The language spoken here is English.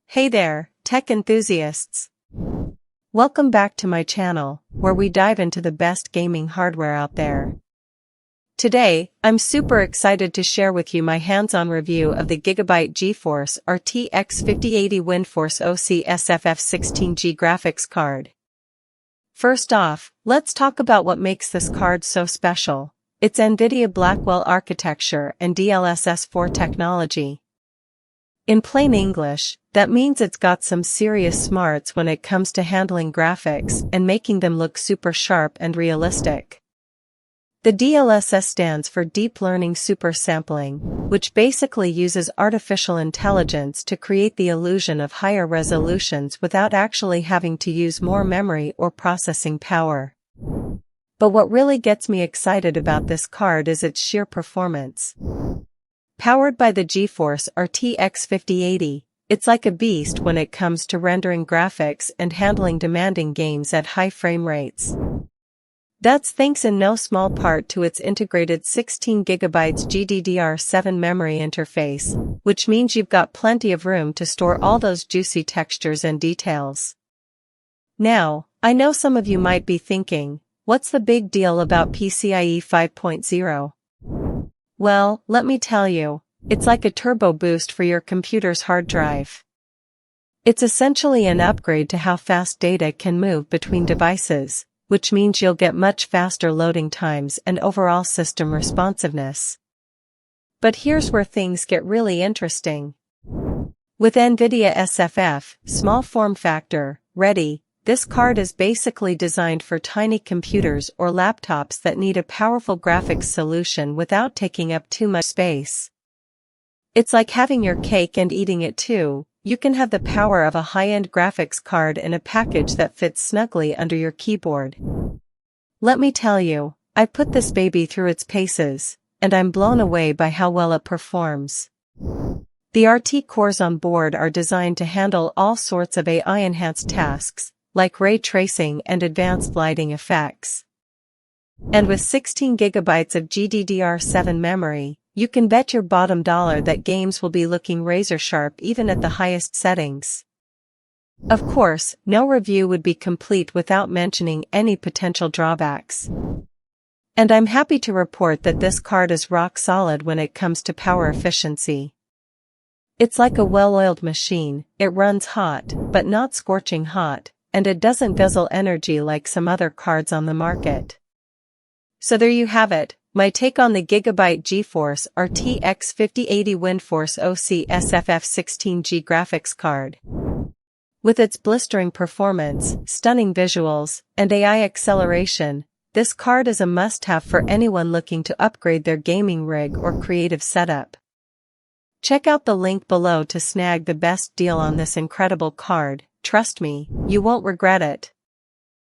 Hey there, tech enthusiasts! Welcome back to my channel, where we dive into the best gaming hardware out there. Today, I'm super excited to share with you my hands-on review of the GIGABYTE GeForce RTX 5080 WINDFORCE OC SFF 16G graphics card. First off, let's talk about what makes this card so special. It's NVIDIA Blackwell architecture and DLSS 4 technology. In plain English, that means it's got some serious smarts when it comes to handling graphics and making them look super sharp and realistic. The DLSS stands for Deep Learning Super Sampling, which basically uses artificial intelligence to create the illusion of higher resolutions without actually having to use more memory or processing power. But what really gets me excited about this card is its sheer performance. Powered by the GeForce RTX 5080, it's like a beast when it comes to rendering graphics and handling demanding games at high frame rates. That's thanks in no small part to its integrated 16GB GDDR7 memory interface, which means you've got plenty of room to store all those juicy textures and details. Now, I know some of you might be thinking, what's the big deal about PCIe 5.0? Well, let me tell you, it's like a turbo boost for your computer's hard drive. It's essentially an upgrade to how fast data can move between devices, which means you'll get much faster loading times and overall system responsiveness. But here's where things get really interesting. With NVIDIA SFF, small form factor, ready, this card is basically designed for tiny computers or laptops that need a powerful graphics solution without taking up too much space. It's like having your cake and eating it too. You can have the power of a high-end graphics card in a package that fits snugly under your keyboard. Let me tell you, I put this baby through its paces, and I'm blown away by how well it performs. The RT cores on board are designed to handle all sorts of AI-enhanced tasks, like ray tracing and advanced lighting effects. And with 16GB of GDDR7 memory, you can bet your bottom dollar that games will be looking razor sharp even at the highest settings. Of course, no review would be complete without mentioning any potential drawbacks. And I'm happy to report that this card is rock solid when it comes to power efficiency. It's like a well-oiled machine, it runs hot, but not scorching hot, and it doesn't guzzle energy like some other cards on the market. So there you have it, my take on the GIGABYTE GeForce RTX 5080 WINDFORCE OC SFF 16G graphics card. With its blistering performance, stunning visuals, and AI acceleration, this card is a must-have for anyone looking to upgrade their gaming rig or creative setup. Check out the link below to snag the best deal on this incredible card. Trust me, you won't regret it.